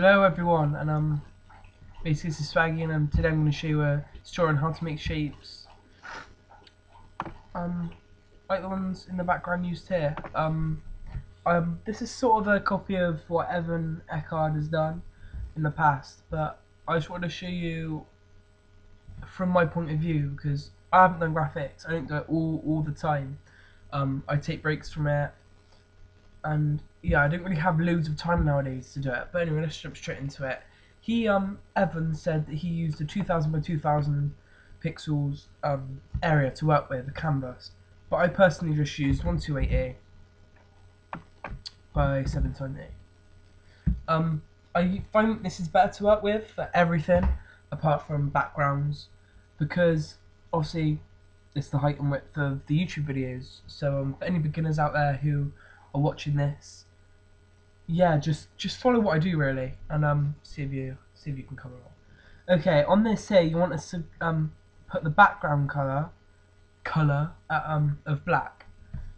Hello everyone, and basically this is Swaggy, and today I'm going to show you a tutorial on how to make shapes, like the ones in the background used here. This is sort of a copy of what Evan Eckard has done in the past, but I just wanted to show you from my point of view because I haven't done graphics. I don't do it all the time. I take breaks from it, and yeah, I don't really have loads of time nowadays to do it. But anyway, let's jump straight into it. Evan said that he used a 2000 by 2000 pixels area to work with, the canvas. But I personally just used 1280 by 720. I find this is better to work with for everything apart from backgrounds, because obviously it's the height and width of the YouTube videos. So for any beginners out there who are watching this, yeah, just follow what I do really, and see if you can come along. Okay, on this here you want to put the background color of black.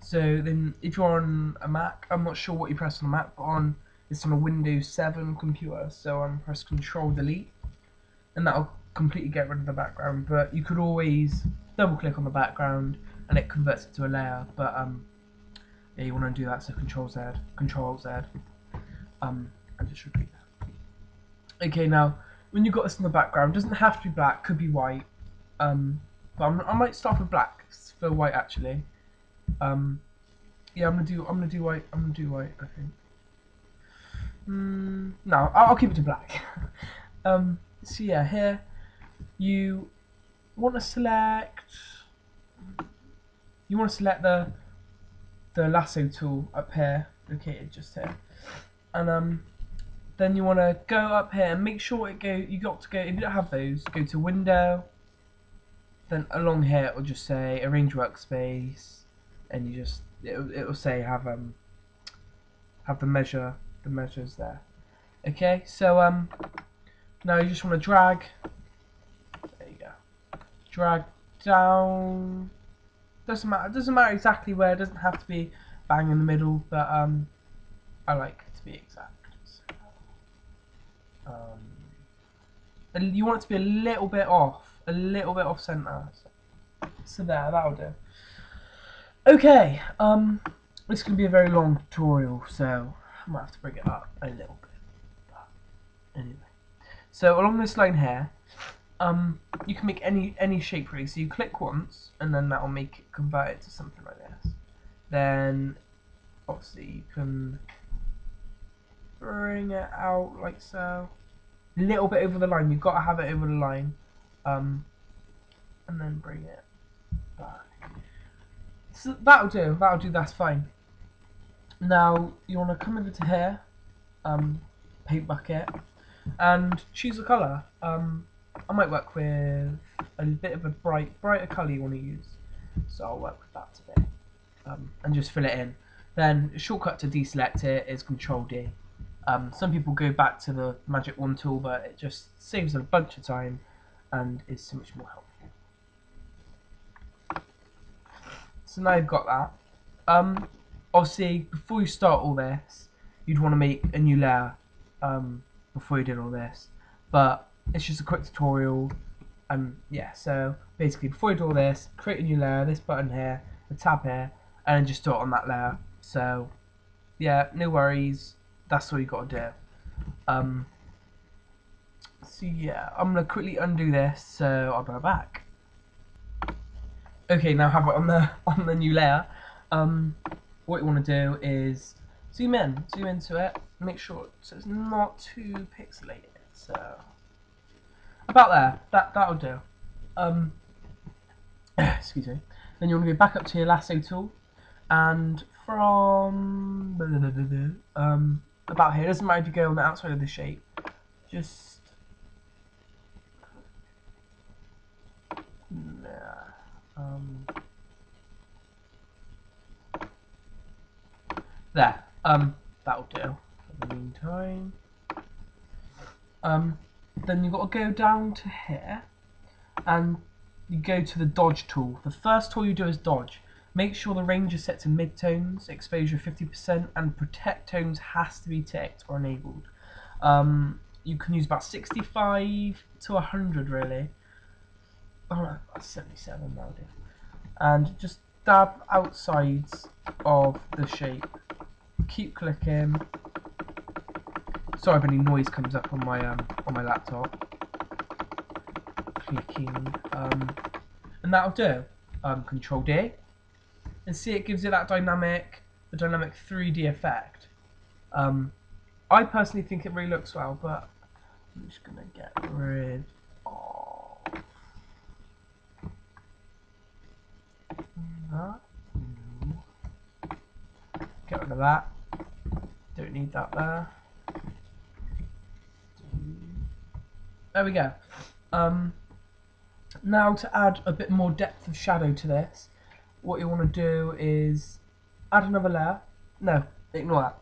So then if you're on a Mac, I'm not sure what you press on a Mac, but it's on a Windows 7 computer, so press Control Delete, and that'll completely get rid of the background. But you could always double click on the background and it converts it to a layer. But yeah, you want to do that, so Control Z, and just repeat that. Okay, now when you've got this in the background, it doesn't have to be black, could be white. But I might start with black for white actually. Yeah, I'm gonna do white. I think. No, I'll keep it to black. So yeah, here you want to select. The lasso tool up here, located just here, and then you want to go up here and make sure you got to go, if you don't have those, go to Window, then along here it will just say Arrange Workspace, and you just it will say have the measures there. Okay, so now you just want to drag. There you go. Drag down. Doesn't matter. It doesn't matter exactly where. It doesn't have to be bang in the middle, but I like it to be exact. And you want it to be a little bit off center. So there, that'll do. Okay, this can be a very long tutorial, so I might have to bring it up a little bit. But anyway, so along this line here, you can make any shape really. So you click once, and then that will make it convert it to something like this. Then obviously you can bring it out like so. A little bit over the line. You've got to have it over the line, and then bring it back. So that'll do. That's fine. Now you want to come over to here, paint bucket, and choose a colour. I might work with a bit of a brighter colour you want to use, so I'll work with that today, and just fill it in. Then a shortcut to deselect it is Control D. Some people go back to the Magic Wand tool, but it just saves a bunch of time and is so much more helpful. So now you've got that. Obviously, before you start all this, you'd want to make a new layer before you did all this. But it's just a quick tutorial. Yeah, so basically, before you do all this, create a new layer, this button here, the tab here, and then just do it on that layer. So, yeah, no worries. That's all you got to do. So yeah, I'm gonna quickly undo this, so I'll go back. Okay, now have it on the new layer. What you want to do is zoom into it, make sure so it's not too pixelated. So about there, that'll do. Excuse me. Then you want to go back up to your lasso tool, and from about here, it doesn't matter if you go on the outside of the shape, just there. That'll do for the meantime. Then you've got to go down to here, and you go to the dodge tool. The first tool you do is dodge. Make sure the range is set to mid-tones, exposure 50%, and protect tones has to be ticked or enabled. You can use about 65 to 100 really. Oh no, that's 77 now, dude. And just dab outsides of the shape. Keep clicking. Sorry if any noise comes up on my laptop. Clicking, and that'll do. Control D, and see it gives it that dynamic 3D effect. I personally think it really looks well, but I'm just gonna get rid of that. Get rid of that. Don't need that there. There we go. Now to add a bit more depth of shadow to this, what you want to do is add another layer. No, ignore that.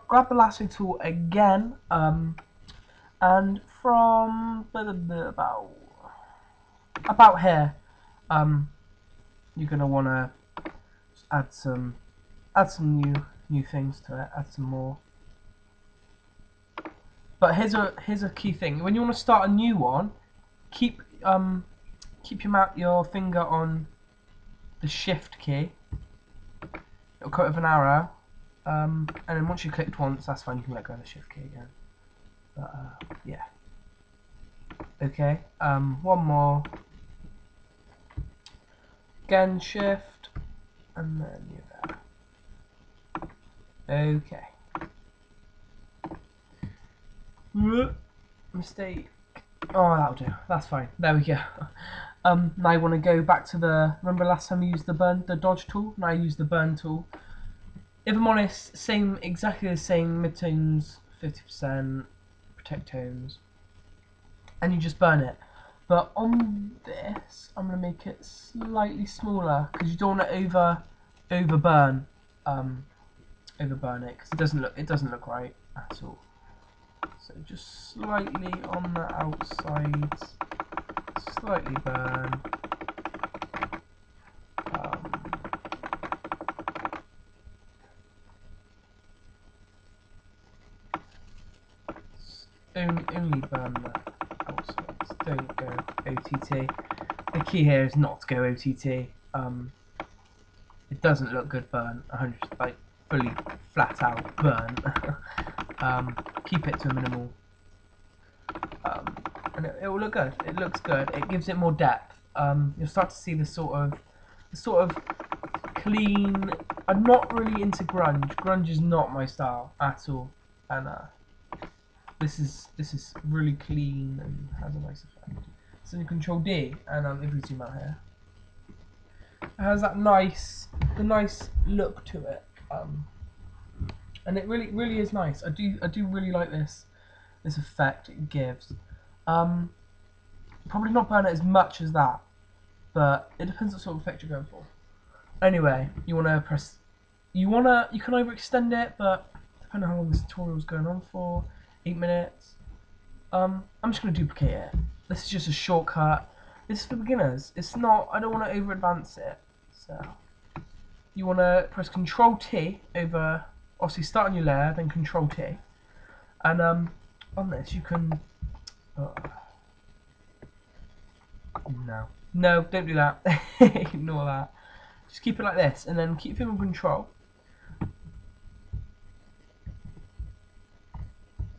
Grab the lasso tool again, and from about here, you're gonna want to add some new things to it. Add some more. But here's a key thing. When you want to start a new one, keep your finger on the Shift key. It'll cut with an arrow, and then once you clicked once, that's fine. You can let go of the Shift key again. But yeah. Okay. One more. Again, Shift, and then you're there. Okay. Mistake. Oh, that'll do. That's fine. There we go. Now I want to go back to remember last time we used the dodge tool? Now I use the burn tool. If I'm honest, exactly the same, midtones, 50%, protect tones, and you just burn it. But on this, I'm going to make it slightly smaller, because you don't want to overburn it, because it doesn't look right at all. So just slightly on the outsides, slightly burn. Only burn the outsides. Don't go OTT. The key here is not to go OTT. It doesn't look good burn. 100 like fully flat out burn. Keep it to a minimal. And it will look good. It looks good. It gives it more depth. You'll start to see the sort of clean. I'm not really into grunge. Grunge is not my style at all, and this is really clean and has a nice effect. So you Control D, and if we zoom out here, it has that nice look to it, and it really is nice. I do really like this effect it gives. Probably not burn it as much as that, but it depends what sort of effect you're going for. Anyway, you can either extend it, but depending on how long this tutorial is going on for, 8 minutes. I'm just going to duplicate it. This is just a shortcut. This is for beginners. It's not. I don't want to over advance it. So you want to press Control T over. Obviously, start on your layer, then Control T, and on this you can. No, don't do that. Ignore that. Just keep it like this, and then keep it on Control.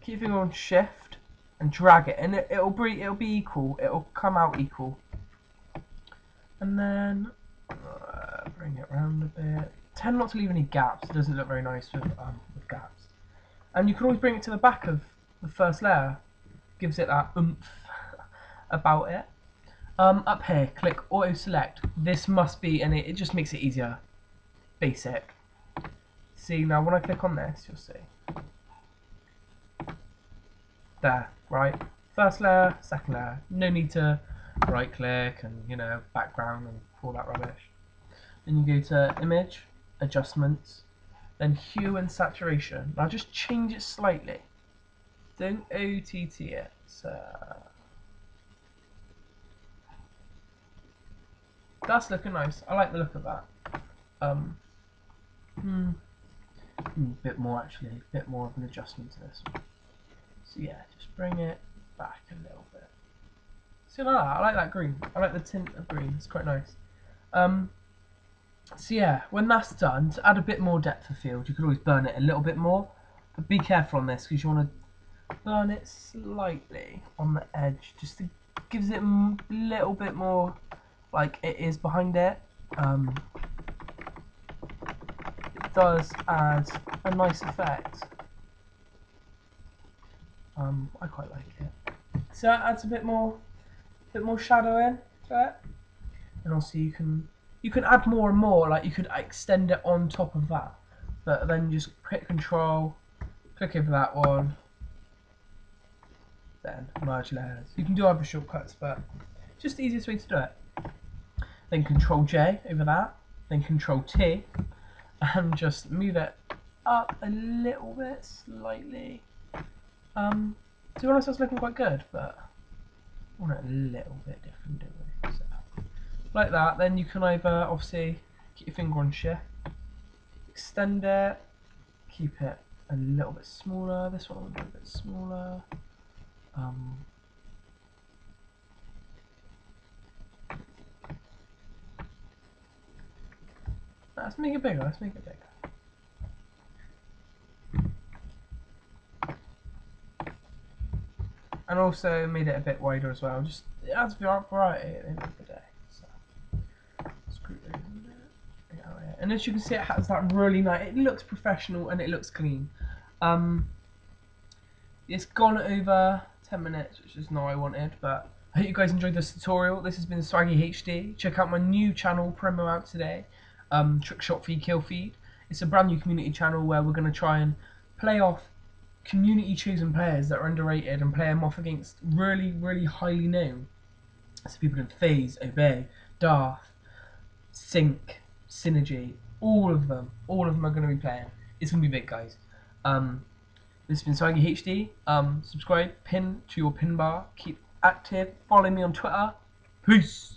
Keep it on Shift and drag it, and it'll be equal. It'll come out equal. And then bring it around a bit. Tend not to leave any gaps. It doesn't look very nice with gaps. And you can always bring it to the back of the first layer. Gives it that oomph about it. Up here, click Auto Select. This must be, and it just makes it easier. Basic. See, now when I click on this, you'll see. There, right? First layer, second layer. No need to right click and, background and all that rubbish. Then you go to Image, Adjustments, then Hue and Saturation. Now just change it slightly. Don't OTT it. So that's looking nice. I like the look of that. A bit more actually. A bit more of an adjustment to this one. So yeah, just bring it back a little bit. See like that? I like that green. I like the tint of green. It's quite nice. So yeah, when that's done, to add a bit more depth of field, you could always burn it a little bit more. But be careful on this because you want to burn it slightly on the edge, just to gives it a little bit more like it is behind it. It does add a nice effect. I quite like it. So it adds a bit more shadow in to it, and also you can add more and more. Like you could extend it on top of that, but then just hit Control, click over that one, then merge layers. You can do other shortcuts, but just the easiest way to do it. Then Control J over that, then Control T, and just move it up a little bit, slightly. To be honest, that's looking quite good, but I want it a little bit different, don't we? So, like that. Then you can either obviously keep your finger on shift, extend it, keep it a little bit smaller. This one a little bit smaller. Let's make it bigger. Let's make it bigger. And also made it a bit wider as well. Just it adds variety at the end of the day. So screw those in there. And as you can see, it has that really nice. It looks professional and it looks clean. It's gone over 10 minutes, which is not what I wanted, but I hope you guys enjoyed this tutorial. This has been SwaaggieHD. Check out my new channel, promo out today, Trick Shot Feed Kill Feed. It's a brand new community channel where we're going to try and play off community chosen players that are underrated and play them off against really, really highly known. So people in FaZe, Obey, Darth, Sync, Synergy, all of them are going to be playing. It's going to be big, guys. This has been SwaaggieHD. Subscribe, pin to your pin bar, keep active, follow me on Twitter. Peace!